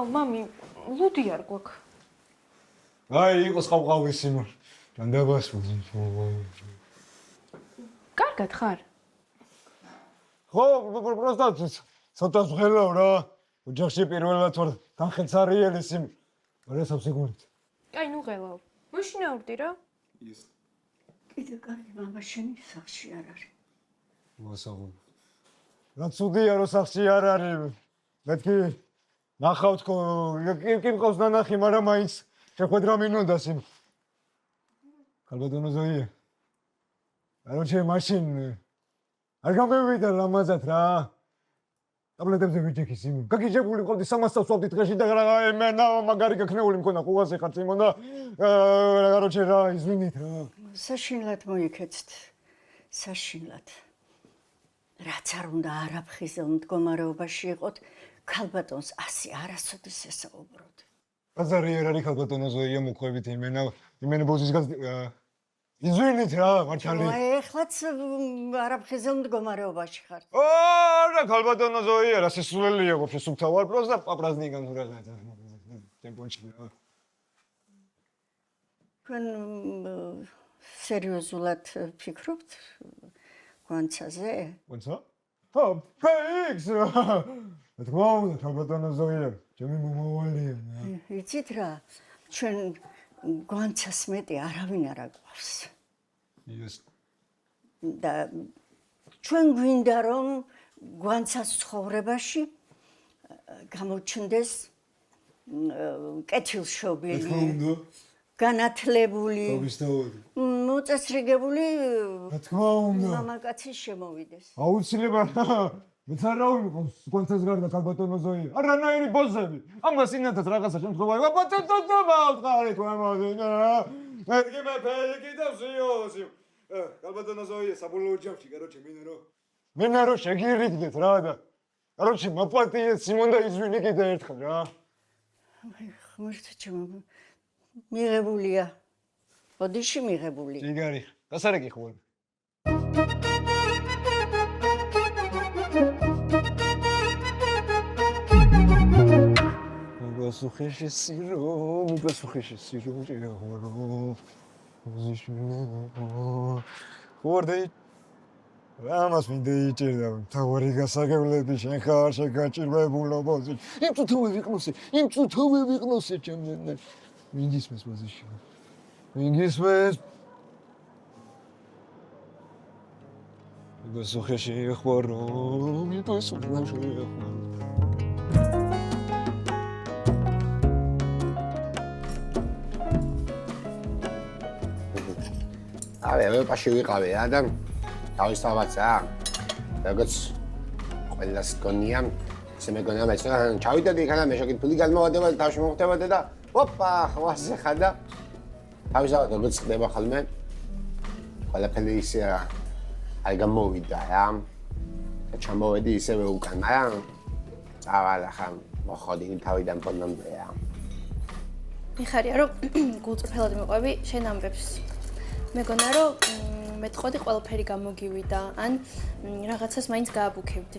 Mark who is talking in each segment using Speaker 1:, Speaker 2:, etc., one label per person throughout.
Speaker 1: მამი, ლუდი არ გვაქვს.
Speaker 2: აი, იყოს ყავყავის სიმო. ჯანდაბას.
Speaker 1: კარგად ხარ?
Speaker 2: ხო, პროსტა ცოტა ზღელავ რა. ოჯახში პირველად ვარ განხელსარიელი სიმო. არა სამსიგურით.
Speaker 1: აი, ნუ ღელავ. მოშინაურდი რა.
Speaker 3: ის.
Speaker 4: კიდე კარგი მამა შენი სახში არ არის.
Speaker 2: მოსაღო. რა ცუდია რომ სახში არ არის. მეთქი ნახავ თქო, კი მყავს ნანახი, მაგრამ მაინც შეხვედრა მინდოდა სიმო. ქალბატონო ზოია. აროჩე მაშინ არ გამევიდა ლამაზად რა. ტაბლეტებზე ვიჭიქი სიმო. გაგიჯებული მყავდი 300 ვსვავდი დღეში და მენა მაგარი გაქნეული მქონდა ყუაზე ხარ სიმო და აროჩე რა ისვინით რა.
Speaker 4: საშინლად მოიქეცთ. საშინლად. რაც არ უნდა არაფხიზელ მდგომარეობაში იყოთ, ქალბატონს ასე არასოდეს ესაუბროთ.
Speaker 2: ბაზარი არ არის ქალბატონო ზოია მოყვებით იმენა ბოზისგან იზვინით რა მარჩალი.
Speaker 4: ეხლაც არაფხიზელ მდგომარეობაში ხართ.
Speaker 2: არა ქალბატონო ზოია რა სესულელია ვაფშე სუფთა ვარ პროსტა პაპრაზნიგან თუ რაღაცა ტემპონში რა.
Speaker 4: თქვენ სერიოზულად ფიქრობთ გვანცაზე?
Speaker 2: ვანცა? ხო, ფეიქს რა. თქმა უნდა ქალბატონო ზოია ჩემი მომავალია.
Speaker 4: იცით რა, ჩვენ გვანცას მეტი არავინ არ აგვავს.
Speaker 2: ის
Speaker 4: და ჩვენ გვინდა რომ გვანცას ცხოვრებაში გამოჩნდეს კეთილშობილი, განათლებული, მოწესრიგებული
Speaker 2: თქმა უნდა.
Speaker 4: მამაკაცი შემოვიდეს.
Speaker 2: აუცილებლად მეც არ რავი კონცერტს გარდა ქალბატონო ზოია. არანაირი ბოზები. ამას ინათაც რაღაცა შემთხვევაში ბატონო მოვყარი თუ ამოდი. მეთქი მე ფეიქი და ზიოსი. ქალბატონო ზოია საბოლოო ჯამში, კაროჩე მენა რო შეგირიგდეთ რა და კაროჩე მაპატიეთ სიმონ და იზვინი კიდე ერთხელ რა.
Speaker 4: ღმერთო ჩემო მიღებულია. ბოდიში მიღებული.
Speaker 2: იგარი, გასარეკი ხო? მიგასუხეში სირო ჭერო. ვორდე ამას მინდა იჭირდა თავარი გასაგებლები შენ ხარ შეგაჭირებულო ბოზი. იმ წუთოვე ვიყნოსე ჩემნე. მიგისმეს ბოზიში. მიგისმეს მიგასუხეში ხوارო მიგასუხეში ხوارო.
Speaker 5: აი, ევროპაში ვიყავი რა და თავისთავადსა. როგორც ყველას გონია, ისე მეგონა მეცნობა, ჩავიდოდი იქ და მე შეგით ფული გადმოვადება და თავში მოხდებოდა და ოპა, ხვაზე ხადა. თავისთავად როგორც ხდება ხოლმე. ყველაფერი ისე არ გამოვიდა რა. და ჩამოვედი ისევე უკან, მაგრამ წავალ ახლა მოხოდი თავიდან პონდამდე რა.
Speaker 6: მიხარია რომ გულწრფელად მიყვები შენ ამბებს. მეგონა რომ მეტყოდი ყველაფერი გამოგივიდა, ან რაღაცას მაინც გააბუქებდი.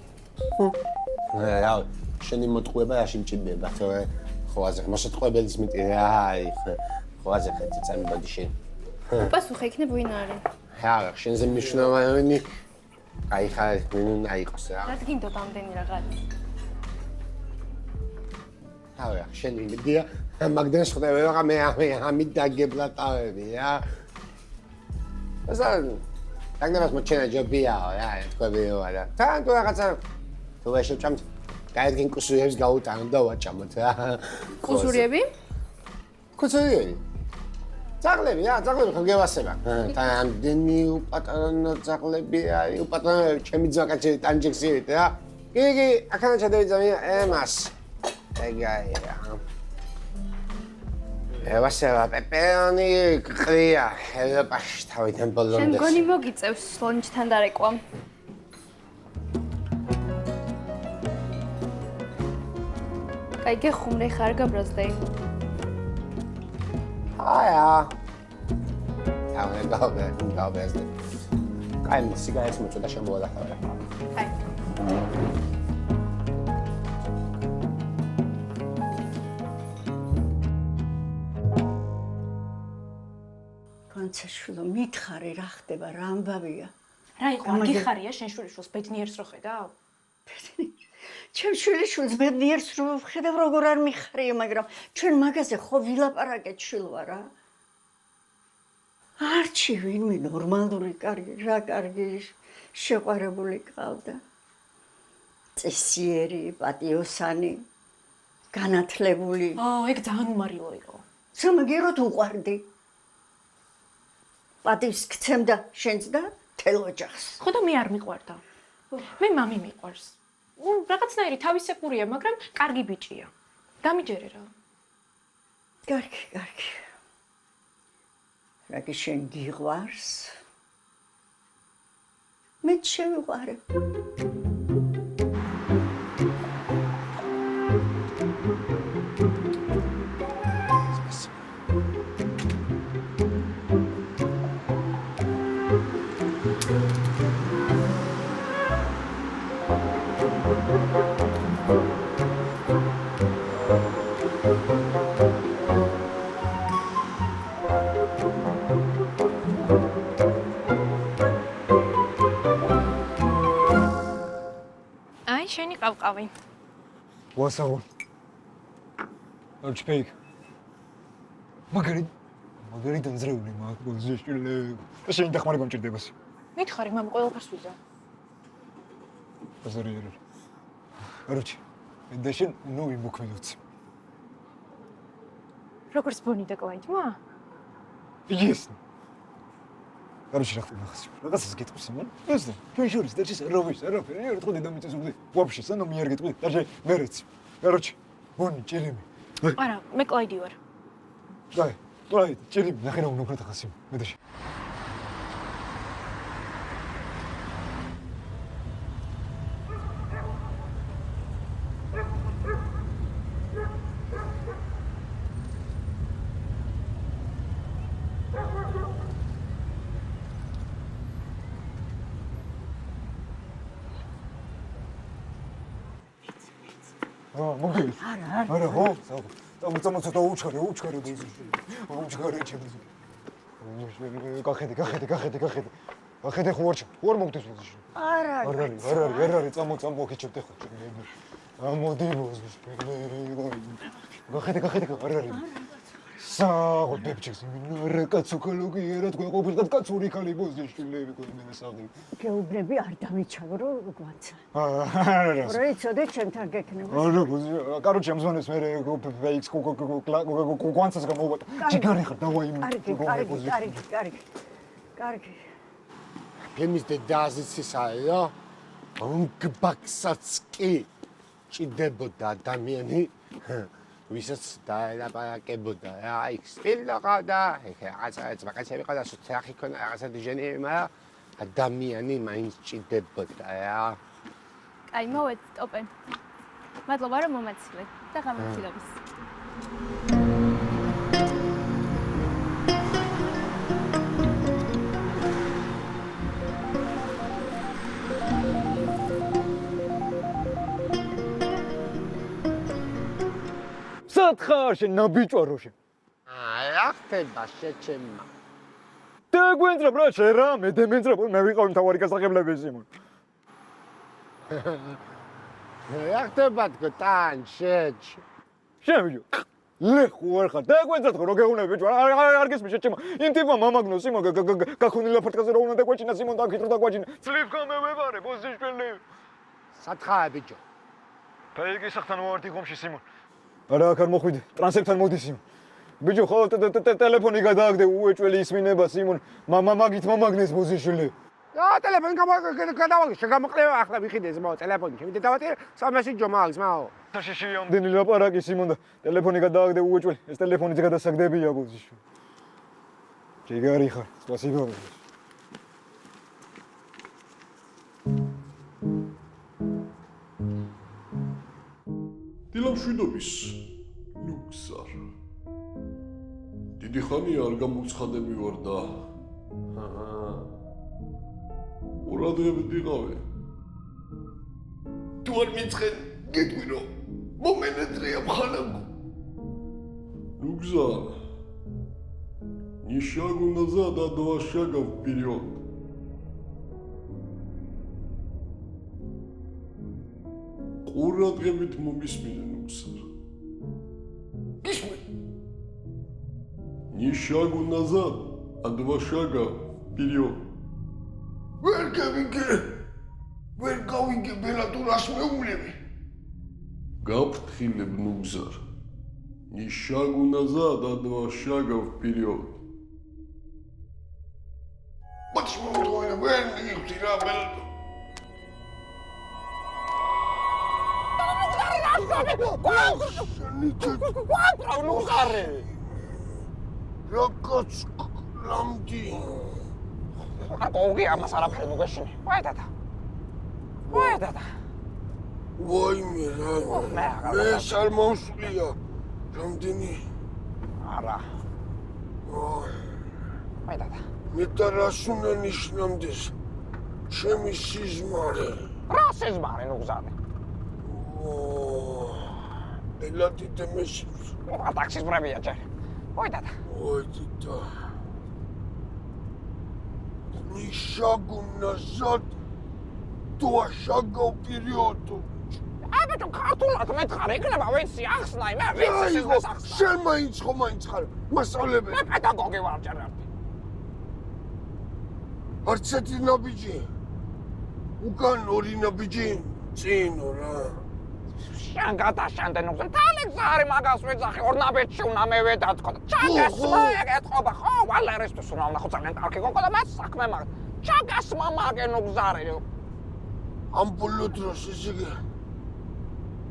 Speaker 5: რა, შენი მოტყუება რაში მჭირდება, თორე ხვაზე მოსატყუებელის მეტი რა, აი, ხვაზე ხეთი წამიბადი შენ.
Speaker 6: უპასუხე იქნებ ვინ არის?
Speaker 5: რა, შენზე მნიშვნელოვანი აი ხარ, ვინ უნდა იყოს რა.
Speaker 6: რა გინდოდ ამდენი რაღაც?
Speaker 5: რა, შენ იმედია, მაგდენ შეხდება რა მე ამით დაგებლატავები რა. ასა დაგნებას მოჩენა ჯობია რა, თქვენიო რა. თან თუ რაღაცა თუ შეჭამთ, გაიდგენ კუსურიებს გაუტანო და ვაჭამოთ რა.
Speaker 6: კუსურიები?
Speaker 5: კუსურიები. ძაღლები რა, ძაღლები ხო გევასება. ამდენი უპატარანო ძაღლები არის, უპატარანო ჩემი ძვაკაცი ტანჯექსივით რა. იგი აქანა ჩადევიძამია ემას. ეგაი რა. ევასება პეპერონი ყრია, ევროპაში თავიდან ბოლომდე.
Speaker 6: შენ გონი მოგიწევს ლონჩთან დარეკვამ. კაი გეხუმრე ხარ გაბრაზდე.
Speaker 5: აია. გავბეზდე. კაი სიგარეტს მოწოდა შემოვადახავე.
Speaker 6: კაი.
Speaker 4: განცეშვილო, მითხარი რა ხდება, რა ამბავია.
Speaker 1: რა იყო, გიხარია შენ შვილიშვილს ბედნიერს რო ხედავ?
Speaker 4: ჩემ შვილიშვილს ბედნიერს რო ვხედავ, როგორ არ მიხარია, მაგრამ ჩვენ მაგაზე ხო ვილაპარაკეთ შვილვა რა. არჩი ვინმე ნორმალური კარგი, რა კარგი შეყვარებული ყავდა. წესიერი, პატიოსანი, განათლებული.
Speaker 1: ეგ ძალიან უმარილო იყო.
Speaker 4: სამაგიეროდ უყვარდი. პატივს გცემდა შენს და თელ ოჯახს.
Speaker 1: ხო და მე არ მიყვარდა. მე მამი მიყვარს. რაღაცნაირი თავისებურია, მაგრამ კარგი ბიჭია. გამიჯერე რა.
Speaker 4: კარგი, კარგი. რაგი შენ გიყვარს? მე შევიყვარებ.
Speaker 1: აი, შენი ყავყავი.
Speaker 2: ვასაო. არჩ ფეიქ. მაგარი დანძრეული მაგ ზეშილე. შენ დახმარი გამჭირდებას.
Speaker 1: მითხარი, მამ ყველაფერს ვიზა.
Speaker 2: აზარი. არჩ. და შენ ნუ იმოქმედოთ.
Speaker 1: როგორც ბონი და კლაიდმა?
Speaker 2: ის. არჩ რა ხდება ხას. რაღაცას გეტყვის იმან? ეს ჩვენ შორის და ის როვის, არაფერი, არ თქო დედამიწის უგდი. ვაფშე სანამ მე არ გეტყვი. და შე მერეც. არჩ. ბონი, ჭირიმი.
Speaker 1: არა, მე კლაიდი ვარ.
Speaker 2: კლაიდი, ჭირიმი, ნახე რა უნდა უქრათ ხას იმ. მე და შე. მოგდი. არა, ხო? წამოწა უჩქარე ბიზი. უჩქარე ჩემს. გახედე. გახედე ხო არ მოგდეს ბიზი. არ არის, წამოწა მოგიჩებდე ხო. ამოდი ბიზი. გახედე, არ არის. საღო ბებჭის მინარა კაცოქოლოგი ერად გვეყოფილდათ კაცური ხალი ბოზიშვილები გვენე საღი.
Speaker 4: გეუბნები არ დამიჩაგრო გვაცა.
Speaker 2: არა.
Speaker 4: რა იცოდე ჩემთან გექნება.
Speaker 2: არა, კაროჩე ამზონეს მე ფეიქს გვანცას გამოვატა. ჯიგარი ხარ დავაი. კარგი.
Speaker 5: ფილმის დედაზიცისაა. ონგბაქსაც კი ჭიდებოდა ადამიანი. ვისაც დაელაპარაკებოდა რა იქ სტილი ყავდა რაღაცა ვაკაცები ყავდა სუცახი ქონა რაღაცა დიჟენები მაგრამ ადამიანი მაინც ჭიდებოდა რა
Speaker 6: აი მოვედ ტოპენ მადლობა რომ მომაცილე და გამოცდილების
Speaker 2: სათხარ შენ ნაბიჭვარო შენ.
Speaker 5: რა ხდება შეჩემა.
Speaker 2: და გვენძრა ბრა შენ რა მე დემენძრა მე ვიყავი მთავარი გასაღებლები სიმონ.
Speaker 5: რა ხდება თქო თან შეჩ.
Speaker 2: შენ ვიჯო. ლეხო არ ხარ და გვენძრა თქო რო გეუნები ბიჭო არ გესმის შეჩემა. იმ ტიპმა მამაგნო სიმონ გაქონილა ფარტკაზე რო უნდა დაგვაჩინა სიმონ და ქიტრო დაგვაჩინა. ძლივ გამევებარე ბოზიშველი.
Speaker 5: სათხაა ბიჭო.
Speaker 2: ფეიგი სახთან მოვარდი ხომში სიმონ. არა აქ არ მოხვიდე ტრანსერთან მოდის იმ ბიჭო ხო ტელეფონი გადააგდე უეჭველი ისმინება სიმონ მაგით მომაგნეს ბოზიშვილი
Speaker 5: რა ტელეფონი გადავაგე შეგამოყლევა ახლა ვიხიდე ზმაო ტელეფონი შევიდე დავატე 300 ჯომაა ზმაო
Speaker 2: საშიში ამდენი ლაპარაკი სიმონ და ტელეფონი გადააგდე უეჭველი ეს ტელეფონიც გადასაგდებია ბოზიშვილი ჯიგარი ხარ სპასიბო
Speaker 3: დილამშვიდობის ლუქსარ დიდი ხანია არ გამოცხადები ვარ და ყურადღებით ვიყავი თუ არ მიცხენ გეტყვი რომ მომენატრეა მხანაკო ლუქსარ ни шагу назад, а 2 шага вперед. ყურადღებით მომისმინე ნუგზარ. ისმე. Ни шагу назад, а 2 шага вперед. ვერ გავიგე ბელატურას მეუბნები. გაფრთხილებ ნუგზარ. Ни шагу назад, а 2 шага вперед. Почему твоя ვერ მივხვდი რა ბელატურ? Ракац ламди.
Speaker 7: Აკოუგი ამას არაფერი მოგეშინე. ვაი დადა.
Speaker 3: ვაიმე რა. მე სალმოსვლია. რამდენი?
Speaker 7: არა. ვაი დადა.
Speaker 3: მე და რას უნდა ნიშნავდეს? ჩემი სიზმარე.
Speaker 7: რა სიზმარე ნუგზარი?
Speaker 3: ბელადი დემეში.
Speaker 7: ტაქსის ბრებია ჯერ. ვაი დადა.
Speaker 3: Ой, да. Ни шагу назад, 2 шага вперед.
Speaker 7: აბეთო ქართულად მეთხარ იქნება ვიცი ახსნა მე ვიცი სიზმარს ახსნა.
Speaker 3: შენ მაინც ხარ მასწავლებელი.
Speaker 7: მე პედაგოგი ვარ ჯერ ერთი.
Speaker 3: არც ერთი ნაბიჯი. უკან 2 ნაბიჯი წინო რა.
Speaker 7: შენ გადაშენდე ნუგზარი თალეგზარი მაგას ვეძახი ორნაბეთში უნდა მევედაწყო და ჩაგასმა ეკეთობა ხო ვალერისთვის უნდა ვნახო ძალიან კარგი გოგო და მას საქმე მაგ ჩაგასმა მაგე ნუგზარი
Speaker 3: ამ ბოლო დროს ისე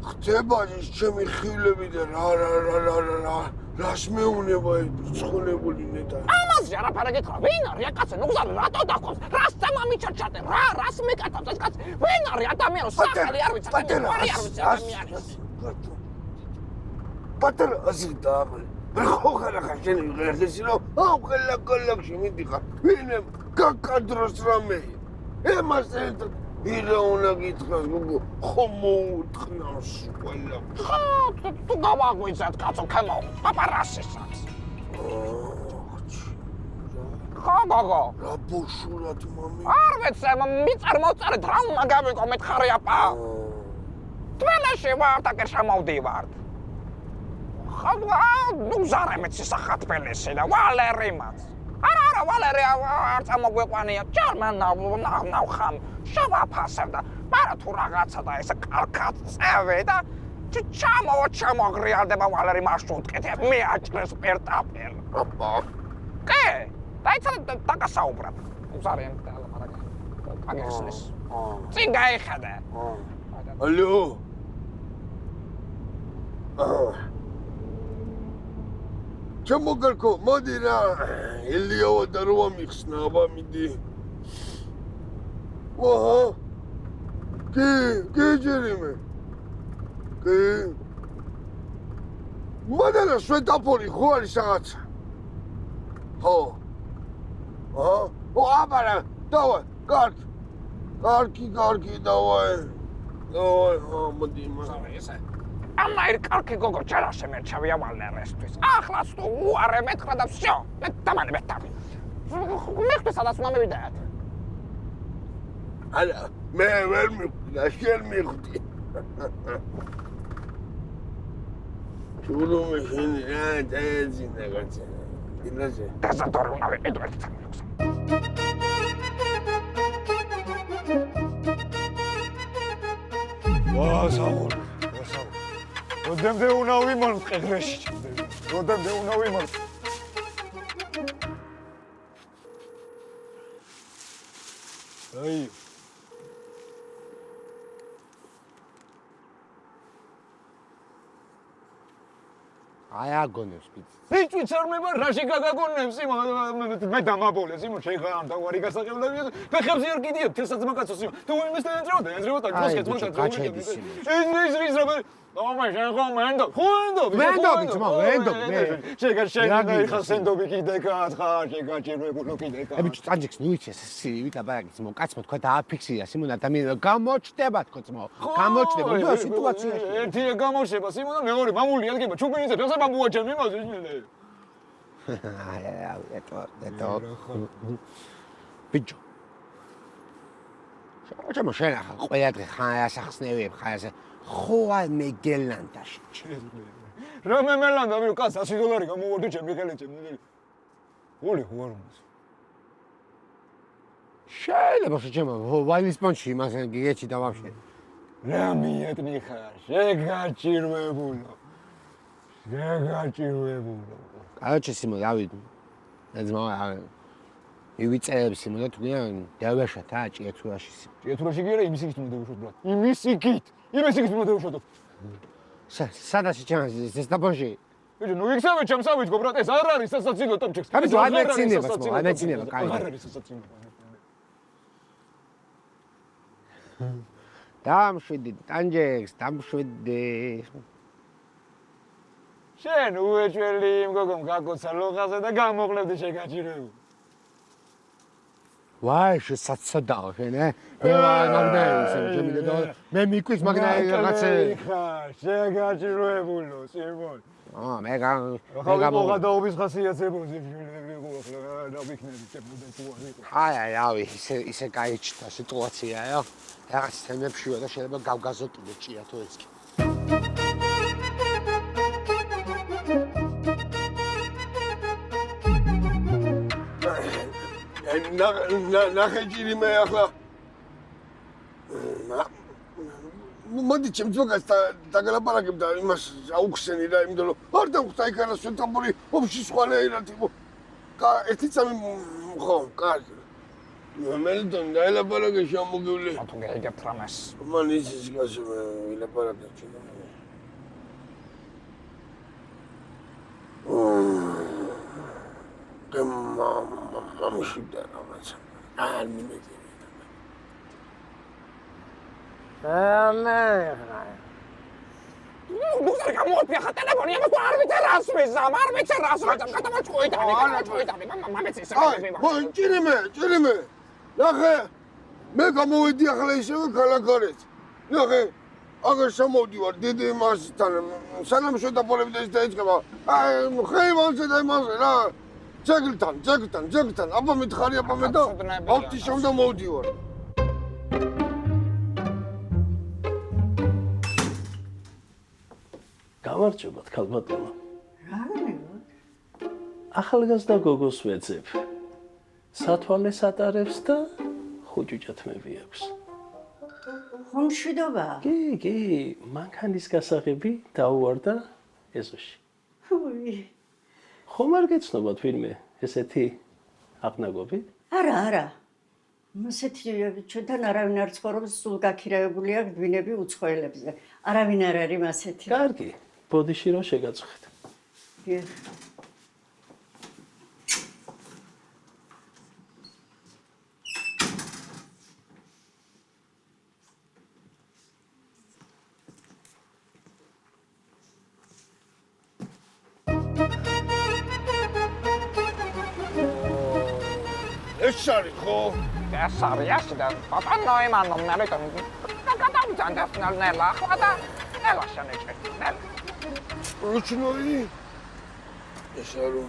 Speaker 3: ხდება ის ჩემი ხილები და რას მეუნება ცხონებული ნეტა
Speaker 7: ამაზე არაფერი გითხრა ვინ არის კაცი ნუგზარი რატო დაგხვევს რას დამამიჩარჩატე რას მეკატავს ეს კაცი ვინ არის ადამიანო სახელი არ ვიცი არ ვიცი ადამიანი
Speaker 3: პატარა ასე დაამე მე ხო ხარ შენ ღერდესი რომ აუ ხელაკოლაკში მიდიხარ ვინემ გაკადროს რამე ემასე ვირა უნდა გითხრას გოგო ხომ მოუთხრავს ყველა
Speaker 7: თუ გავაგვიძათ კაცო ქემო პაპარასისაც ხო გოგო
Speaker 3: რა ბოშურად მამი
Speaker 7: არ ვიცი მიწარმოწარეთ რა უნდა გავიკო მეთხარი აპა თველეში ვარ და კერ შემოვდივართ ხო ნუგზარი მეცი სახათბელესი და ვალერიმაც არა ვალერი არც ამოგვეყვანია ჯერმან ნავხამ შევაფასებ და მარა თუ რაღაცა და ესე კარგად წევე და ჩამოგრიალდება ვალერი მარშრუტკეთე მე აჭრეს პერტაპერ
Speaker 3: აპა
Speaker 7: კი დაიცა დაგასაუბრებ ნუგზარიან და მაგრამ აგესნის წინ გაიხედე
Speaker 3: ალო ჩამოგარკო მოდი რა ელიავა და როა მიხსნა აბა მიდი ოჰო კი ჯერიმე კი მოდელა სვეტაფორი ხო არის რაღაცა ხო აბა რა დავა კარგი დავაი მოდი
Speaker 7: ესე ამაირ კარგი გოგო ჯერა შემერჩავია ვალერესთვის ახლაც თუ უარე მეთხრა და всё მე დამალე მეტავი მე სადაც უნდა მივიდეთ
Speaker 3: არა მე ვერ მივხვდი და შენ მივხვდი ჩულო მე შენ რა დაეძინა გაცა ინაზე
Speaker 7: დასატორი უნდა ვიყიდო ერთ
Speaker 2: ვასაუბრ როდემდე უნდა ვიმართ ყეგრეში როდემდე უნდა ვიმართ აი
Speaker 5: აი აგონებს პიცი
Speaker 2: ბიჭვიც არ მევა რაში გაგაგონებს მე დამაბოლეს იმ შეიძლება ამ დავარი გასაყევლებია ფეხებზე არ კიდიებ თესაც მაგაცოს იმ თუ იმის დაენძრევა და გასკეთ მაგაც
Speaker 5: გაჩედის
Speaker 2: ის რა Oma შენ ხომ ვენდობი შეგარ ხა სენდობი კიდე გათხარ შეგაჭირებულო კიდე კა
Speaker 5: აბიჭ წანჯექს ნუიცეს სივით აბაგის მო კაცმო თქვა დააფიქსირა სიმონ ადამიანი გამოჩდება თქო ძმო გამოჩდება უ სიტუაციაში
Speaker 2: ერთი გამოჩდება სიმონ და მეორე მამული ადგება ჩუქინიზე ფეხსა ბამბუაჩემ იმაზე
Speaker 5: ბიჭო. ჩემო შენ ახლა ყველა დღე ხარ ასახსნევიებ ხარ ასე ხოა მეგელანდაში.
Speaker 2: რა მემელანდა მე კაც $100 გამოვარდი ჩემი ხელით ჩემი. ვოლი ხوارმოს.
Speaker 5: შეიძლება შეჩემო ვალის პონჩი იმას გიგეჩი და ვაფშე.
Speaker 2: რა მიეტნი ხარ? შეგაჭირვებულო. შეგაჭირვებულო.
Speaker 5: კაჩი სიმო რავი. ეძმა მივიწერებ სიმო და თუნდაც დავაშათ ჭიეთურაში სიმო.
Speaker 2: ჭიეთურაში კი არა იმის იქით უნდა დავუშვოთ ბრატ. იმის იქით უნდა დავუშვოთ.
Speaker 5: სადაში ჩემს ზესტაპონში.
Speaker 2: ბიჭო, ნუ იქცევე ჩემს ავიდგო ბრატ, ეს არ არის სასაცილო ტომჩიქს.
Speaker 5: ამით ამეცინება, კაი.
Speaker 2: არ არის სასაცილო.
Speaker 5: დამშვიდი ტანჯექს, დამშვიდი.
Speaker 2: შენ უეჭველი იმ გოგომ გაკოცა ლოღაზე და გამოყლებდი შეგაჭირებულ.
Speaker 5: ვაი, შესაძადაო შენ, მე ვარ მაგნაირი, ჩემი და მე მიკვის მაგნაირი რაღაცე.
Speaker 2: შეგაჭირებულო, სიმონ.
Speaker 5: მე
Speaker 2: მოღადაობის ხასიათებოზე ვიყო ახლა დავიქნები ჩემს და თუ არ იყო.
Speaker 5: აი, ისე გაიჩნდა სიტუაციაო. რაღაც თემებში ვარ და შეიძლება გავგაზოტო ჭიათო ეს კი.
Speaker 3: ნახე ჭირი მე ახლა მოდი ჩემს მაგას დაგალაპარაკებ და იმას აუხსენი რა იმიტომ რომ არ დავხვდა იქ არა სვეტამბური ოფში სხვანაირად იყო ერთი წამი ხო კარგი მელდონ დაელაპარაკე შემოგივლი
Speaker 7: თუ გეიგებთ რამეს
Speaker 3: მან ის გასე ვილაპარაკე ჩემო მამში და რაღაცა არ მიმეძებია
Speaker 7: ნუ ზარ გამოვიდა ხა ტელეფონი ამას არ ვიცი რას ვიზამ არ ვიცი რას ვიზამ გადავაჭყვიდანი მამეცის
Speaker 3: ჭირი მე ნახე მე გამოვედი ახლა ისევე ქალაქარეთ ნახე აგერ შემოვდივარ დიდი მასთან სანამ შედაპოლები და ის დაიწყება აი ხეივანზე და იმაზე რა ჯეგლთან აბა მითხარი აბა მე და ავთი შემდა მოვდივარ
Speaker 8: გამარჯობათ ქალბატონო.
Speaker 4: რა მეგონა?
Speaker 8: ახალგაზრდა გოგოს ვეძებ. სათვალეს ატარებს და ხუჭუჭად მევიაქვს.
Speaker 4: ხომშვიდობა?
Speaker 8: კი, მანქანის გასაღები დაუვარდა ეზოში. ხომ არ გეცნობათ ვინმე ესეთი აღნაგობი?
Speaker 4: არა. ასეთი ჩვენთან არავინ არ ცხოვრობს, სულ გაქირავებულია გვინები უცხოელებზე. არავინ არ არის ასეთი.
Speaker 8: კარგი, ბოდიში რო შეგაწუხეთ.
Speaker 4: დიახ.
Speaker 3: ეს არის ხო?
Speaker 7: ეს არის ასიდან პაპა ნოიმანო მე გადავძანდას ნელა ახლა და ნელა შენეჭე ნელა
Speaker 3: რუჩნოი ეს არის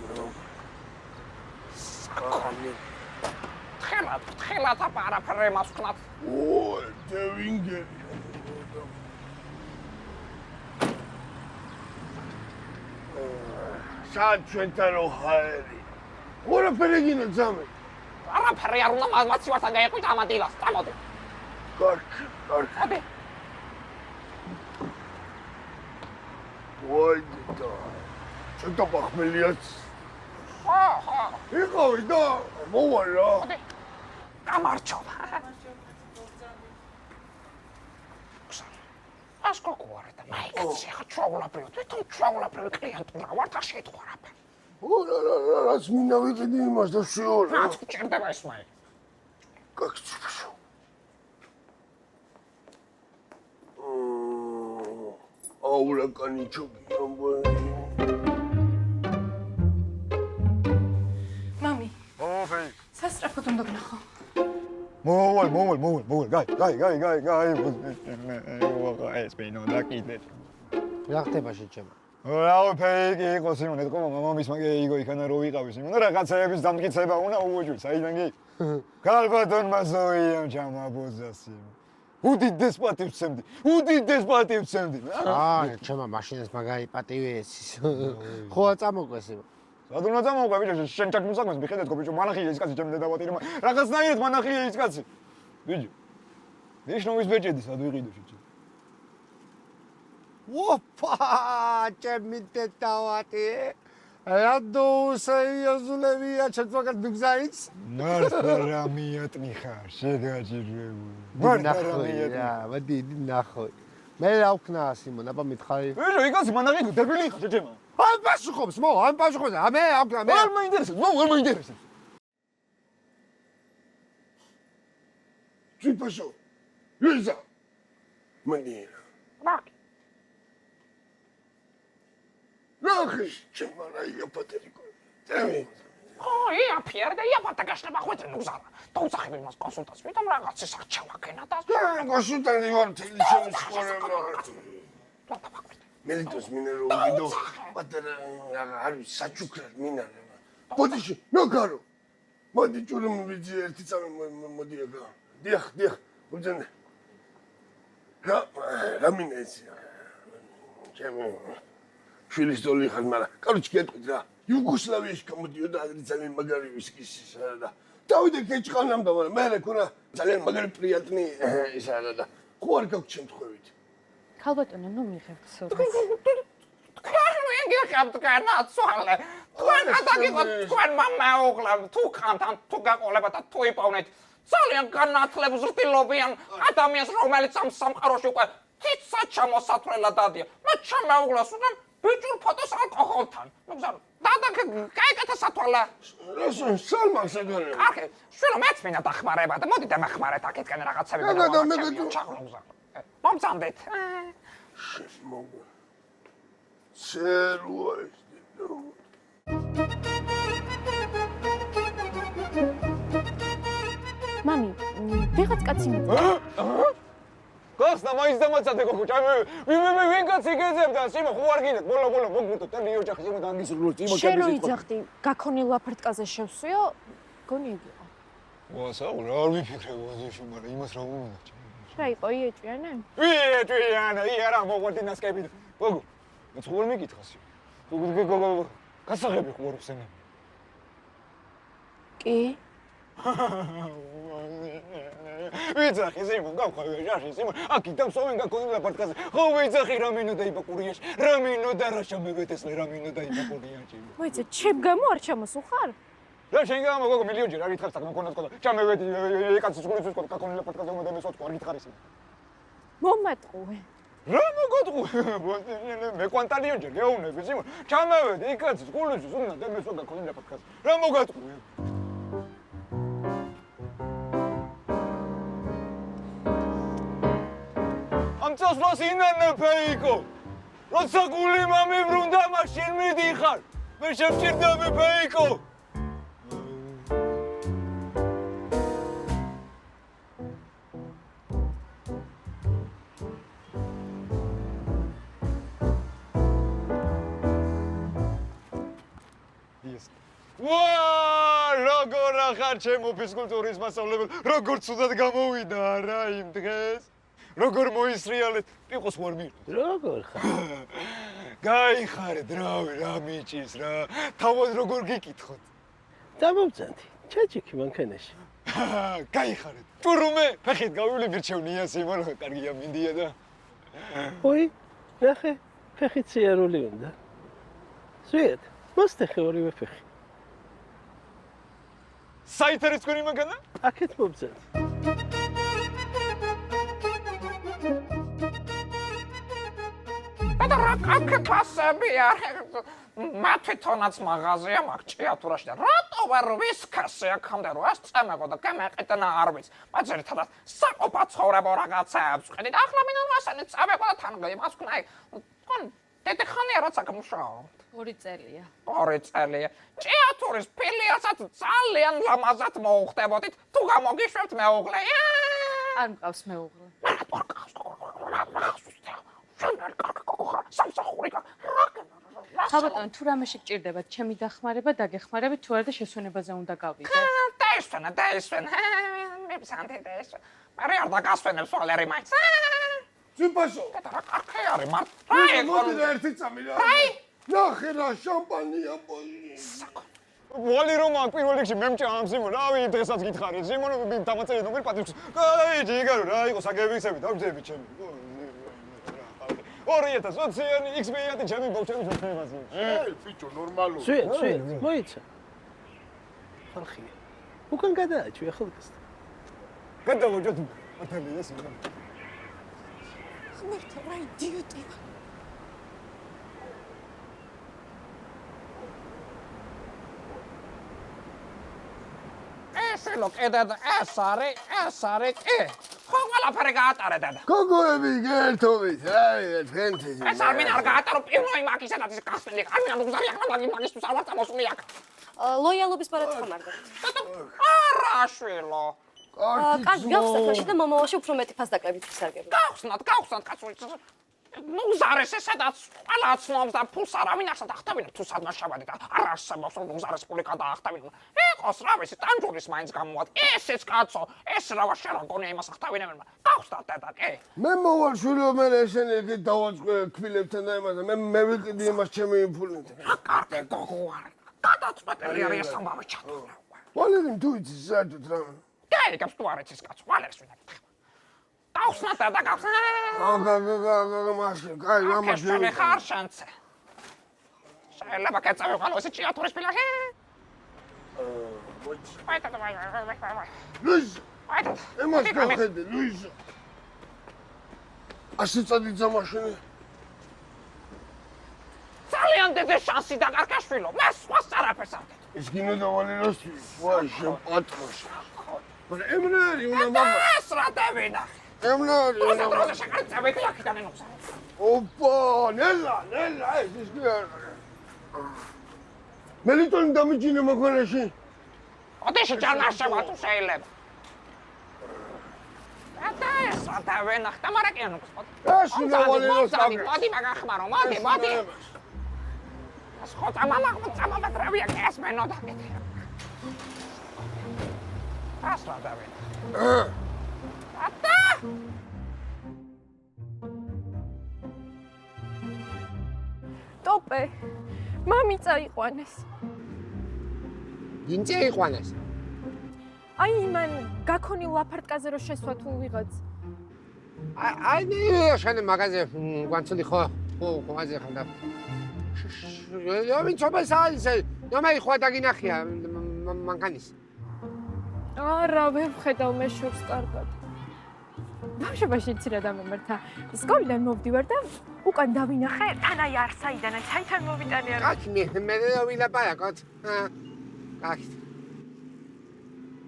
Speaker 3: საკონი
Speaker 7: თხილად აპარაფრემას ვქნათ
Speaker 3: ო დევინგერი სად ჩვენთან რო ხარი ყველაფერი გინდა ძამე
Speaker 7: არაფერი არ უნდა მაცივართან გაიყვით ამ დილას წამოდი
Speaker 3: კარგი ვაი და ცოტა ბახმელიაც
Speaker 7: ხო
Speaker 3: იყავი და მოვალ რა
Speaker 7: გამარჯობა ას გოგოარე და მაიკაც ხა ჩაულაპრევ თვითონ ჩაულაპრევ კლიენტი რა ვარ და შეიტყვა რა
Speaker 3: რაც მინდა ვიყიდი იმას და შეორ
Speaker 7: რა გჭირდება ეს მაი
Speaker 3: გაგწვიშო აურაკანი ჩოგი
Speaker 1: მამი,
Speaker 3: ოფე
Speaker 1: სასწრაფოდ უნდა ვნახო.
Speaker 2: მოვალ, გაი. ეს მე უნდა კიდე.
Speaker 5: რა ხდება შეჩება?
Speaker 2: რაო ფეიკი იყო სიმონ, ეთქო მამამის მაგე იგო იქანა რო ვიყავი სიმონ, რაღაცეების დამტკიცება უნდა უოჯური, საიდან კი? ქალბატონმა ზოიამ ჩამაბოძა სიმონ. უდიდეს პატივს ვცემდი.
Speaker 5: ჩემო მაშინას მაგარი პატივი ეცის. ხო წამოყვეს იმო.
Speaker 2: სად უნდა წამოვყვა ბიჭო, შენ ჩაკ მოსაქმეს მიხედეთ გო ბიჭო, მანახია ის კაცი ჩემ დედავატირმა. რაღაცნაირად მანახია ის კაცი. ბიჭო. ნიშნობის ბეჭედი სად ვიყიდო შეჭი.
Speaker 5: ოპა, ჩემი დედავატი. რადო სერიოზულებია ჩემთვაგარ დუგზაიც?
Speaker 2: მართლა რა მიატნი ხარ, შეგაჭირვებული. მართლა რა მიატნი.
Speaker 5: ვადი ნახო. მე რა ვქნა სიმონ, აბა მითხარი.
Speaker 2: ბიჭო, იკაცი მანახი დებილი ხარ შეჭემა.
Speaker 5: ამ პასუხობს, ამ პასუხობს. მე რა ვქნა, მე.
Speaker 2: არ მაინტერესებს, არ მაინტერესებს.
Speaker 3: Что пошел? Лиза! Мне. Нахрен, чем она ее потеряла?
Speaker 7: ია ფიარდა იაპატა გაშლება ხვეწე ნუზარა. დაუძახები მას კონსულტაციით ამ რაღაცის აღჩევაკენა და
Speaker 3: Консультант Иван Теличевич скоро. Мелитос минералогидо. Патера, არის საჩუქრად მინარება. Подожди, ნაკარო. მოდი ჭურემ ვიძი ერთი წამი მოდი აგა. დიახ, უძენე. რა მინეცი. ჩემო შვილის დოლი ხარ, მაგრამ კაროჩი გეტყვით რა. იუგოსლავიაში გამოდიოდა ადრე ძალიან მაგარი ვისკის და დავიდე კეჭყანამდე, მაგრამ მე რეკუნა ძალიან მაგარი პრიატნი ისა და ხო არ გაქვს შემთხვევით.
Speaker 1: ქალბატონო, ნუ მიღებთ სულ.
Speaker 7: თქვენ გიხებთ განაცვალე. თქვენ გადაგიღოთ თქვენ მამაუღლა თუ ხანთან თუ გაყოლებათ და თუ იპოვნეთ ძალიან განათლებს ვრtildeობიან ადამიანს რომელიც ამ სამყაროში უკვე თითსა ჩამოსათვლელად დადია. მათ ჩამაუღლას უნდა ბიჭურ ფოტოს ალკოჰოლთან. ნუგზარო კაიკათა სათვალა.
Speaker 3: რასო სალმას ეგონე.
Speaker 7: ახე, შვილო მეც მინდა დახმარება და მოდი დამახმარეთ აქეთკენ რაღაცები და ჩაღლავზარო. მომწამდეთ.
Speaker 3: მოგო. სერუაის
Speaker 1: მამი, ვიღაც კაცი მიწა.
Speaker 2: გახსნა მაინც დამაცადე გოგო, ვინ კაცი გეძებდა, სიმო ხო არ გინდათ, ბოლო მოგვრიტო, ტელი ოჯახი სიმო დანგისრულო, სიმო
Speaker 1: შენ რო იძახდი, გაქონილ ლაფერტკაზე შევსვიო, გონი იგი იყო.
Speaker 2: ვასაუბრ, არ ვიფიქრე ვაზეში, მაგრამ იმას რა უნდა.
Speaker 1: რა იყო იეჭვიანე?
Speaker 2: იეჭვიანე, არა მოყვარდი ნასკები. გოგო, მეც ხო არ მიკითხასი. გოგო, გასაღები ხო არ ვსენა.
Speaker 1: კი?
Speaker 2: ვიძახი სიმონ, გავხავე ჟაში სიმონ, აქიდან სოვენ გაქონილა პარტკაზე. ხო ვიძახი რა მინოდა იპაკურიაში, რა მინოდა რა შემევეთესლე, რა მინოდა იპაკურიაში.
Speaker 1: მოიცა, ჩემ გამო არ ჩამოსუხარ?
Speaker 2: რა შენ გამო გოგო მილიონჯერ არ გითხარ საკმაოდ კონდას ყოდა. ჩამევედი ეკაცის გულიც ყოდა, გაქონილა პარტკაზე უნდა მესოთქო, არ გითხარ ისე.
Speaker 1: მომატყუე.
Speaker 2: რა მოგოტყუე? მე კვანტალიონჯერ გეუბნები სიმონ, ჩამევედი ეკაცის გულიც უნდა მესოთქო, გაქონილა პარტკაზე. რა მოგატყუე? წასვლას ინანე ფეიკო. როცა გული მამი ბრუნდა, მაშინ მიდიხარ. მე შევჭირდები ფეიკო. როგორ ახარ ჩემო ფიზკულტურის მასწავლებელი, როგორ ცუდად გამოვიდა რა იმ დღეს. როგორ მოისრიალეთ, პიყოს ვარ მირდ.
Speaker 8: როგორ ხარ?
Speaker 2: გაიხარეთ რავი, რა მიჭის რა. თავად როგორ გიკითხოთ?
Speaker 8: დამომწანდი. ჩაჭიქი მანქანაში.
Speaker 2: გაიხარეთ. ჭურუმე, ფეხით გავივლი მირჩევნია სიმონ, კარგია მინდია და.
Speaker 8: ой, ნახე, ფეხით სიარული უნდა. ზვიად, მოსტეხე ორივე ფეხი.
Speaker 2: საით არის თქვენი მანქანა?
Speaker 8: აქეთ მომწანდი.
Speaker 7: და რა კაფასები არ მათეთონაც მაღაზია მაგ ჭიათურაში და რატო ვერ ვისქასე აქამდე რო ას წამეგო და გამეყეტნა არ ვიცი მათ ერთადაც საყოფა ცხოვრება რაღაცებს ვყიდით ახლა მინდა რომ ასენი წამეგო და თან იმას ვქნაი თქვენ დედეხანია რაც აქ მუშაობ
Speaker 6: 2 წელია
Speaker 7: 2 წელია ჭიათურის ფილიასაც ძალიან ლამაზად მოუხდებოდით თუ გამოგიშვებთ მეუღლე
Speaker 6: არ მყავს მეუღლე
Speaker 7: რატო არ გყავს რა სამსახური რა
Speaker 9: ხალბატონო, თუ რამე შეგჭირდებათ, ჩემი დახმარება, დაგეხმარებით, თუ არა და შესვენებაზე უნდა გავიდე.
Speaker 7: დაისვენა. მე ბსანტე დაისვენა. მარე არ დაგასვენებს ვალერი მაინც.
Speaker 3: ძიფაშო.
Speaker 7: რა კარგი არის მართ.
Speaker 3: მოდი და ერთი წამი რა. ნახე რა შამპანია ბოლი.
Speaker 2: ვალი რომან პირველ რიგში მე მჭამ სიმონ, რავი დღესაც გითხარი. სიმონ დამაწერი ნომერი პატივს. აი ჯიგარო რა იყო საგებისები დავძები ჩემი. 2020-იანი XB-იანი ჩემი ბავშვების მოხმებაზე.
Speaker 3: ბიჭო ნორმალური.
Speaker 8: შვიდ, მოიცა. ხალხია. უკან გადააჭვი ახლა.
Speaker 2: გადავოჯოთ მართალია სიმონ.
Speaker 1: ხმერთა რა იდიოტია.
Speaker 7: ესელო კედა და ეს არის კი. ხო ყველაფერი გაატარე დედა.
Speaker 3: გოგოები გერთობით, აი თქვენთვის.
Speaker 7: ეს არ მინდა არ გაატარო პირველი მაგის სადაც ის კასტელი. არ მინდა უგზარი ახლა მაგისთვის არ ვარ წამოსული აქ.
Speaker 10: ლოიალობის ბარად ხომარდა.
Speaker 7: არა შვილო.
Speaker 10: კარგი გავხსნათ მაშინ და მომავალში უფრო მეტი ფასდაკლებით ვისარგებლო.
Speaker 7: გავხსნათ კაცო. ნუ ზარეს ესედაც ყველა ცნობს და ფულს არავინ არ გადახტავინა თუ სადმა შაბადე და არ არსებობს რომ ზარეს ფული გადაახტავინა. იყოს რა ვიცი ტანჯურის მაინც გამოვა. ესეც კაცო, ეს რა ვარ შენ რა გონია იმას ახტავინებენ. გავხსნათ დედა კი.
Speaker 3: მე მოვალ შვილო მე ესენი იგი დავაწყე ქვილებთან და იმასთან. მე ვიყიდი იმას ჩემი ფულით.
Speaker 7: კარგი გოგო არის. გადაწყვეტილი არის ეს ამბავი ჩათო.
Speaker 3: ვალერი თუ იცი საერთოდ რა.
Speaker 7: კი, გავს თუ არ იცის კაცო, ვალერს ვინმე. გავხსნათ და გავხსნათ.
Speaker 3: მაშინ, კაი, ამას
Speaker 7: მე ხარ შანსე. შეიძლება კაცავი ყალო ესე ჭიათურის ფილაში.
Speaker 3: ლუიზ, ემას გახედე, ლუიზ. ასე წადიცა მაშინი.
Speaker 7: ძალიან დიდი შანსი დაგარკაშვილო. მე სხვა არაფერს არ ვქეთ.
Speaker 3: ის გინო დავალეროს, ვაი, შენ პატრონს. მაგრამ ემნარი უნდა მაგა.
Speaker 7: ეს რა დავინა.
Speaker 3: ემნარი უნდა მაგა.
Speaker 7: შეგარწევით აქედან ენობსა.
Speaker 3: ოპა, ნელა, ეს კი არა. მელიტონი დამიჯინე მოგვენაში.
Speaker 7: ოდეში ჯარნაშევა თუ შეიძლება. და ეს რა დავინა, ხტამარაკიან უცხოთ.
Speaker 3: ეს უნდა ვალეროს აგრე.
Speaker 7: მოდი მაგახმარო, მოდი. ეს ხოთა მამა წამამეტრებია კი ეს მენო დაგეთე. ას რა დავინა.
Speaker 1: ტოპე. მამიცა იყვანეს.
Speaker 5: ვინ წაიყვანეს?
Speaker 1: აი მან გაქონილ აფარტკაზე რო შესვა თუ ვიღაც.
Speaker 5: აი შენ მაგაზე გვანცული ხო აზე ხანდა. ვინ ჩობეს აისე? ნომერი ხო დაგინახია მანქანის.
Speaker 1: არა, ვერ ვხედავ მე შობს კარგად. ბავშვობაში იცი რა დამემართა. სკოლიდან მოვდივარ და უკან დავინახე თან აი არ საიდანაც საიდან მოვიტანე არა.
Speaker 5: კაცი მე ვილაპარაკოთ. კაცი.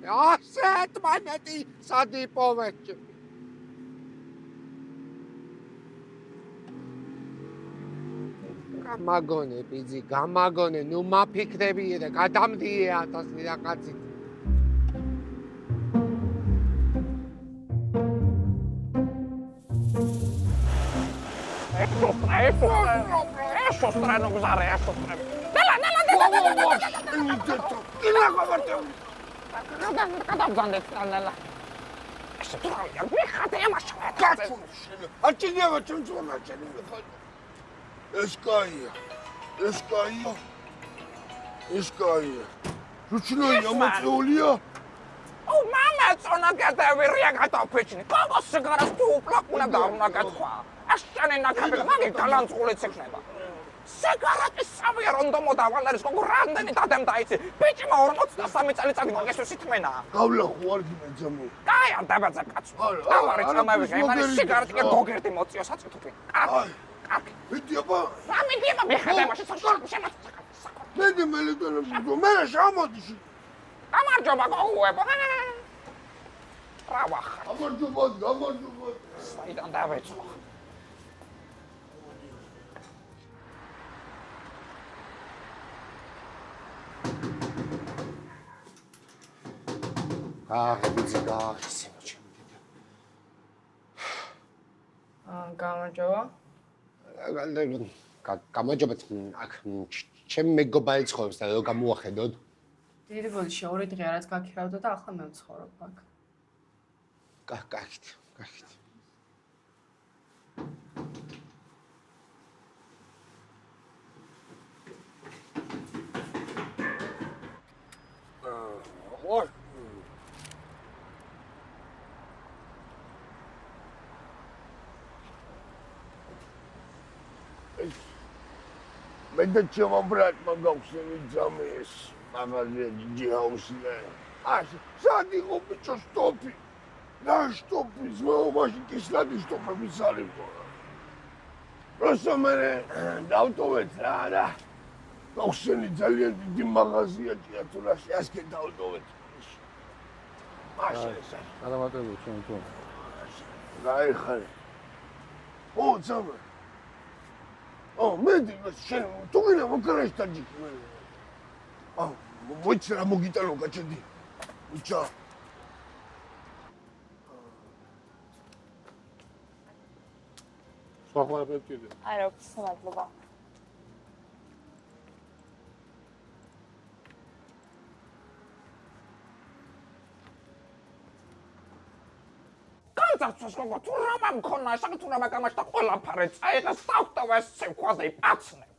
Speaker 5: ასეთ მანეთი სადი პოვეჭი. გამაგონე ბიძი, გამაგონე, ნუ მაფიქრები და გადამდიე 1000 და კაცი.
Speaker 7: Eso strano usare, eso strano. Nella. Nella. Eso tu hai, mi khate ma shwa.
Speaker 3: კაცო, აჭირდება ჩემ ძონა, ჩემი ხარ. ეს კაია. რუჩნოია მოწეულია.
Speaker 7: ო მამა წონა გადავირია გადავფეჭნი. კოგო სიგარას თუ უპლაკუნა დავნა გათხვა. აშანე ნაკაბი მაგი გალანწულიც ექნება. სიგარატი სამი რონდომო დავალერის გოგო რამდენი დადემ დაიცი. ბიჭმა 43 წელიწადი მოგესვი თმენა.
Speaker 3: გავლა ხო არ გიმეძამო.
Speaker 7: კაი არ დაბაძებ კაცო. დავარი წამავიღე, იმარი სიგარეტი კი გოგერტი მოწიო საწითუპი. კარგი.
Speaker 3: ვიდიობა.
Speaker 7: რა მიდიება მე ხედავაში შემოწაკა.
Speaker 3: მე მელიტონებს გო, მე შემოდიში.
Speaker 7: გამარჯობა გოგოებო. რა ვახარ.
Speaker 3: გამარჯობა.
Speaker 7: საიდან დავეწყო.
Speaker 5: ბიძი გაახსენე ჩემი.
Speaker 9: გამარჯობა.
Speaker 5: გამარჯობათ. აქ ჩემი მეგობარი ცხოვრობს და რო გამოვახედოთ.
Speaker 9: დიდი ბოდიში 2 დღე რაც გაქირავდა და ახლა მე ვცხოვრობ აქ.
Speaker 5: კარგით.
Speaker 3: მე და ჩემო ბრატმა გავხსენი ძამე ეს მაღაზია ჯიაუსია. სად იყო ბიჭო სტოპი? რა სტოპი? ზმაობაში კისლადი სტოპების არის ხო? просто მე დავტოვეთ რა. გავხსენი ძალიან დიდი მაღაზია ჭიათურაში, ასკე დავტოვეთ. მაშინ ეს.
Speaker 2: გადამატებული ჩვენ.
Speaker 3: გაიხარე. ძამე. მე შენ თუ გინდა მოკრეშ ტაჯიკი მე. მოიცა რა მოგიტანო გაჩენდი. უჩა.
Speaker 2: სხვა პეპტიდი.
Speaker 9: არა, მადლობა.
Speaker 7: განცაცოს გოგო, თუ რა მქონა, საკუთარ რა გამაშთა ყველაფერი წაიღეს დავტოვე სიკვაზე იპაცნებ.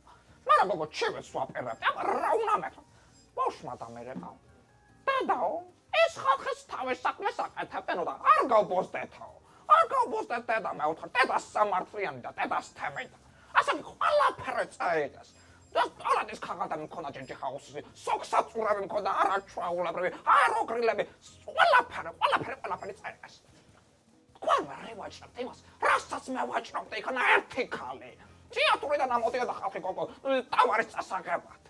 Speaker 7: მაგრამ გოგო, ჩემს ვაპერებ. რა უნდა მე? ბავშვმა დამერეკა. დედაო, ეს ხალხის თავის საქმეს აკეთებენ და არ გავბოსდეთო. არ გავბოსდეთ დედა მე ვთქვა, დედას სამართლიანი და დედას თემი. ასეთი ყველაფერი წაიღეს. და ალადის ხაღადა მქონა ჯეჯიხაუსი, სოქსაწურავი მქონა, არაჩვაულებრივი, აროგრილები, ყველაფერი წაიღეს. Quando arrivaci a temas, rastas me ვაჭრობდი იქ ერთი ხალი. თეატრიდან ამოდიოდა ხალხი გოგო, ტავარის წასაგებად.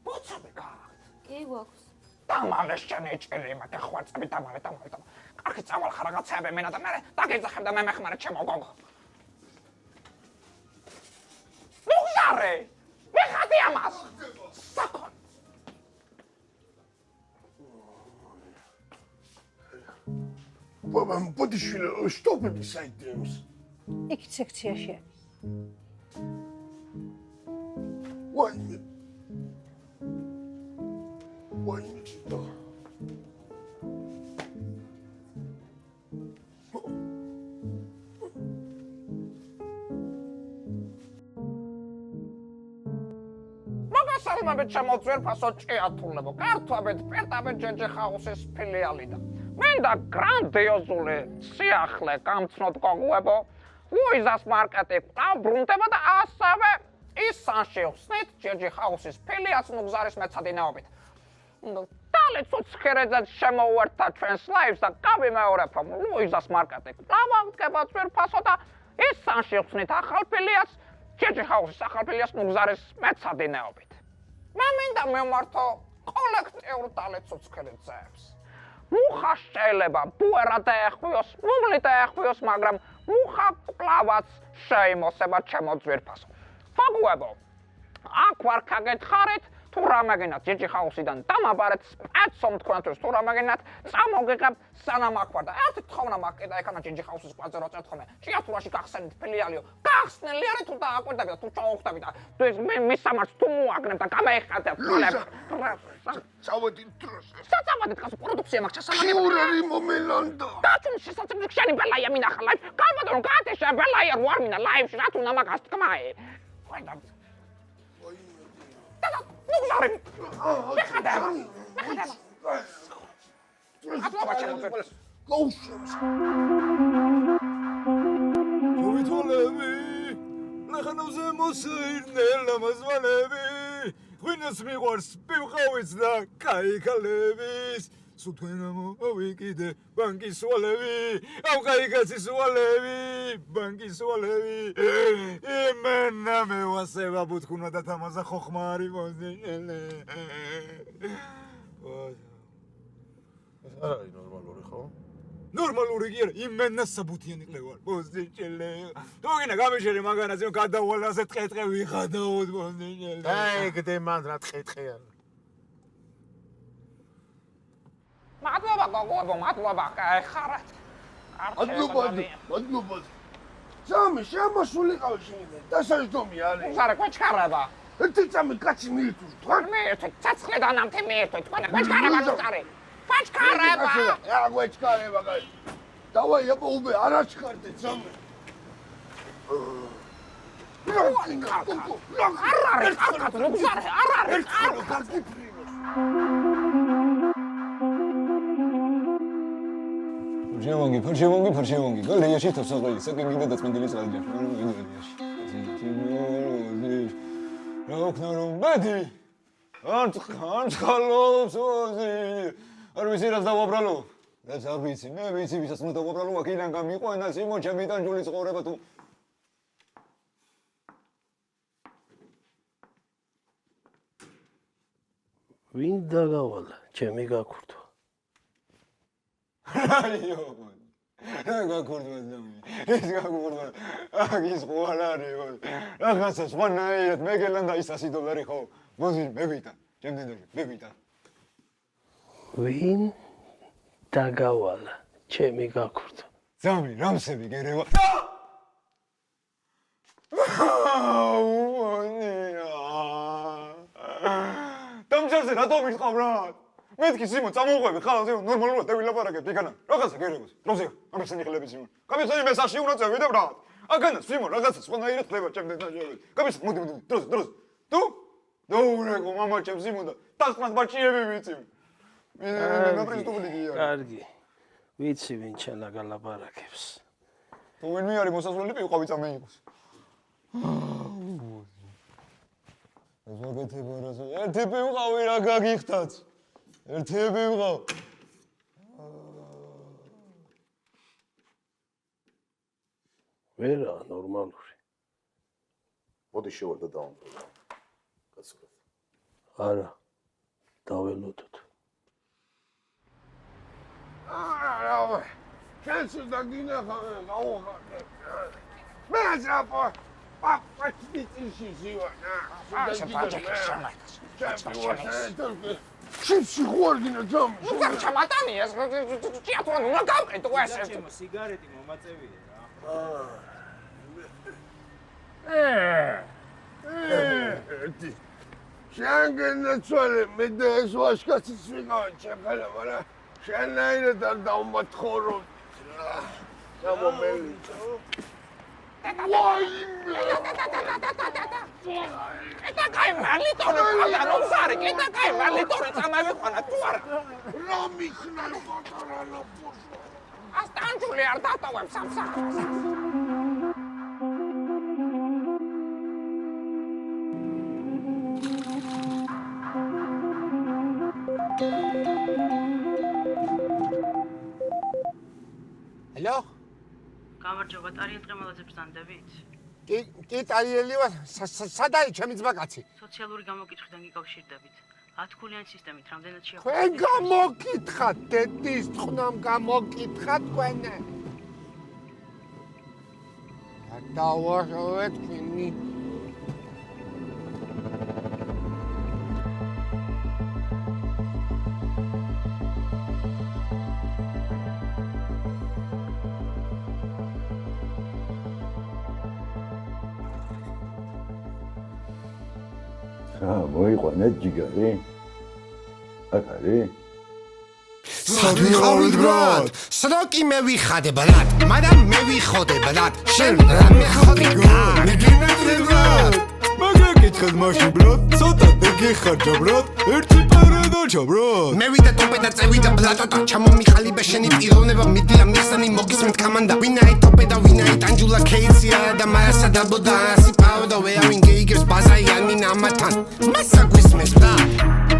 Speaker 7: ბოცები გაქვთ?
Speaker 10: კი, გვაქვს.
Speaker 7: დამალეს ჩენეჭელი მაგ ხვარწები დამალე. კარგი წავალ ხარ რაღაცები მენა და მე დაგეძახებ და მე მეხმარე ჩემო გოგო. ნუ ზარე! მე ხადი ამას. საკონ.
Speaker 3: Babam podişiyle stopedi saydığımız.
Speaker 4: იქ სექციაში.
Speaker 3: Vay be. Vay be.
Speaker 7: მაგასალმებით შემოძვერფასო ჭიათულებო, კართვებით პირდაპირ ჯეჯიხაუსის ფილიალიდან. მინდა გრანდიოზული სიახლე გამცნოთ გოგოებო, ლუიზას მარკეტი დაბრუნდება და ასევე ისანში ხსნით ჯეჯიხაუსის ფილიალს მუგზარის მეცადინეობით. დალეც უცხერეძად შემოვართა ჩვენს ლაივს და გავიმეორებ, რომ ლუიზას მარკეტი დავაგდება ძვირფასო და ისანში ხსნით ახალ ფილიალს ჯეჯიხაუსის ახალ ფილიალს მუგზარის მეცადინეობით. მე მინდა მემართო კოლექტიურ დალეც უცხერეძებს. მუხა შეიძლება ბუერა დაეხვიოს, მუმლი დაეხვიოს, მაგრამ მუხა კლავაც შეიმოსება ჩემო ძვირფასო. გოგოებო, აქ ვარ გაგეთხარით, თუ რამე გინდათ ჯეჯიხაუსიდან დამაბარეთ, სპეცო თქვენთვის თუ რამე გინდათ, წამოგიღებ სანამ აქ ვარ და ერთი თხოვნა მაქვს კიდე ეკანა ჯეჯიხაუსის კვაზე რო წეთხოვე. ჭიათურაში გახსენით ფილიალიო. გახსნილი არის თუ დააკვირდები და თუ ჩაუხდები და მის სამართ თუ მოაგნებ და გამაიხადებ.
Speaker 3: წავედი დროს.
Speaker 7: საწავედი დღეს პროდუქცია მაქვს ჩასამაგებელი.
Speaker 3: ხიურერი მომელანდა.
Speaker 7: დაჩუნ შესაძლებელი შენი ბელაია მინახა ლაივ. გამოდო გათეშა ბელაია ვარ მინა ლაივში რა თუ ნამაგას თქმაე. ვაიდა. ნუ ზარე. მეხადა. აბლაბა ჩემო.
Speaker 3: გოუშებს.
Speaker 2: თვითოლები ლეხანოზე მოსირნელ ამაზვალები ღვინოს მიყვარს პივყავიც და კაიქალების სულ თქვენ ამოვიკიდე ბანკის ვალები ამ კაიკაცის ვალები ბანკის ვალები იმენა მევასება ბუთქუნა და თამაზა ხოხმა არის მოსდენელე არა არის ნორმალური ხო? ნორმალური კი არა, იმენა საბუთიანი ყლევარ, მოსდენელე. თუგინა გამიშერი მაგანაზე გადავალ ასე ტყე ვიხადაოთ მოსდენელე.
Speaker 11: ეგდე მან რა ტყე არა.
Speaker 7: მადლობა გოგოებო, მადლობა, ხარეთ.
Speaker 3: მადლობა. სამი შემოსულიყავ შენ დასაჯდომი არის
Speaker 7: ზარე კვეჩქარება
Speaker 3: ერთი წამი კაცი მიიწვს თქვენ
Speaker 7: მიერთვით ცეცხლიდან ამთი მიერთვით თქვენ კვეჩქარება ზარე კვეჩქარება
Speaker 3: რა კვეჩქარება კაი დავაი აბა უბე არ აჩქარდეთ სამი
Speaker 2: ფარშევონგი, გალიაში თავსაღალი, საკინგიდა დაწმენდილი წყალჯა. რა ოქნა რომ მედი? ან ხალობს ოზი. არ ვიცი რა დავაბრალო. რაც არ ვიცი, მე ვიცი ვისაც უნდა დავაბრალო, აქედან გამიყვანა სიმონ ჩემი ტანჯულის ყურება თუ
Speaker 8: ვინ დაგავალა, ჩემი გაქურთვა.
Speaker 2: აიო. რა გაქურთვა ძმები? ეს გაქურთვა. აქ ის ხო არ არის. რაღაცა სხვანაირად მეგელან და ის $100 ხო? მოდი მე ვიტან. ჩემდენდები, მე ვიტან.
Speaker 8: ვინ დაგავალა, ჩემი გაქურთვა.
Speaker 2: ძამი, რამსები გერევა. დამჯერზე რატომ მიყავ რა? მეთქი სიმონ წამოუყვები ხალხს ნორმალურად დავილაპარაკებ იქანა. რაღაცა გერევას. დროზე ამასენი ხლები სიმონ. კაბიცანი მესაში უნდა წევიდე ბრატ. აქანა სიმონ რაღაცა სხვანაირად ხდება ჩემთან დაჟევით. კაბიცი მოდი დროზე. თუ? დაურეკო მამა ჩემ სიმონ და დასკვნად ბაჭიები ვიცი. მე ნაპრისტუბლიგია.
Speaker 8: კარგი. ვიცი ვინ ჩანა გალაპარაკებს.
Speaker 2: თუ ვინ მე არის მოსასვლელი ვიყავი წამე იყოს. ზოგადად რაზო ერთები ვიყავი რა გაგიხდაც. ერთები ვიყავ.
Speaker 8: ვერა ნორმალური.
Speaker 11: მოდი შევარდა დავამბობ. კაცურად.
Speaker 8: არა. დაველოდოთ.
Speaker 3: არა, შენს დაგინახა, გაუღარ. მე აზრაპო. პაპაჩი ზივანა. ჩიფსი ხوارგინა ძამ.
Speaker 7: უგარ ჩამატანია, ჭიათვან უნდა გავყიდო ესე.
Speaker 12: სიგარეტი მომაწევია
Speaker 3: რა. შენგენაცვალე მე და ეს ვაშკაცის ვიყავ ჩემხალა, მაგრამ შენაირად არ დავმათხოვრო. გამომელი.
Speaker 7: Kita kai mali tori pada non sare, kita kai mali tori sama me pana tuara.
Speaker 3: Rami snal patara la poso.
Speaker 7: Asta anjuli ar data web samsa.
Speaker 5: Hello?
Speaker 13: გამარჯობა, ტარიელ დღემალაძე ბრძანდებით?
Speaker 5: კი, ტარიელი ვარ. სად არის ჩემი ძმაკაცი?
Speaker 13: სოციალური გამოკითხვიდან გიკავშირდებით. 10 ქულიანი სისტემით რამდენად შეხვდით?
Speaker 5: თქვენ გამოკითხათ, დედის თხრნამ გამოკითხათ თქვენ. დავაშვეთ თქვენი.
Speaker 2: მოიყვანეთ ჯიგარი? აქ არის?
Speaker 5: სად ვიყავით ბრატ? სროკი მე ვიხადე ბრატ, მაგრამ მე ვიხოდე ბრატ. შენ რა მიხოდი ბრატ? მიგინეთრე ბრატ.
Speaker 2: მაგრამ კითხეთ მაშინ ბრატ, ცოტა გეხარჯა ბრატ, ერთი პარა დაჩა ბრატ.
Speaker 5: მე ვიდა ტოპე და წევიდა ბრატო და ჩამომიხალიბე შენი პიროვნება მიდია მიხსანი მოგისმენთ კამანდა. ვინაი ტოპე და ვინაი ტანჯულა კეიცია და მარასა დაბოდა ასი პაო და ვეავინ გეიგებს ბაზაიანი ნამათან. მასა გვისმენთ ბრატ.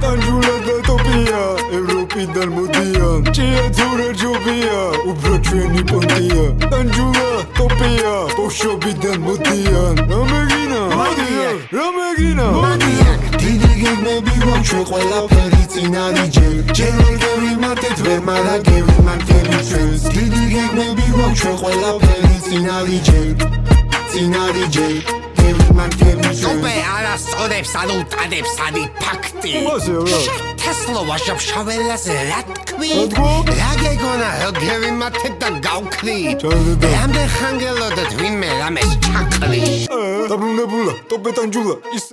Speaker 2: ტანჯულა და ტოპია, ევროპიდან მოდიან. ჭია თურა ჯობია, უფრო ჩვენი პონტია. ტანჯულა, ტოპია, ბოშობიდან მოდიან. რამეგინა? რამეგინა?
Speaker 5: დიდი გეგმები გვაქვს ჩვენ ყველაფერი წინ არის ჯერ. ჯერ ვერ გევიმართეთ ვერ, მაგრამ გევიმართები ჩვენს. დიდი გეგმები გვაქვს ჩვენ ყველაფერი წინ არის ჯერ. წინ არის ჯერ. ტოპე არასწორებს არ უტანებს არი ფაქტი თესლოვა შავშაველაზე რა თქვი რა გეგონა გევი მათე და გავქრი რამდენ ხანგელოდეთ ვინმე რამეს ჩაკრი
Speaker 2: დაბრუნებულა ტოპეტან ჯულა ის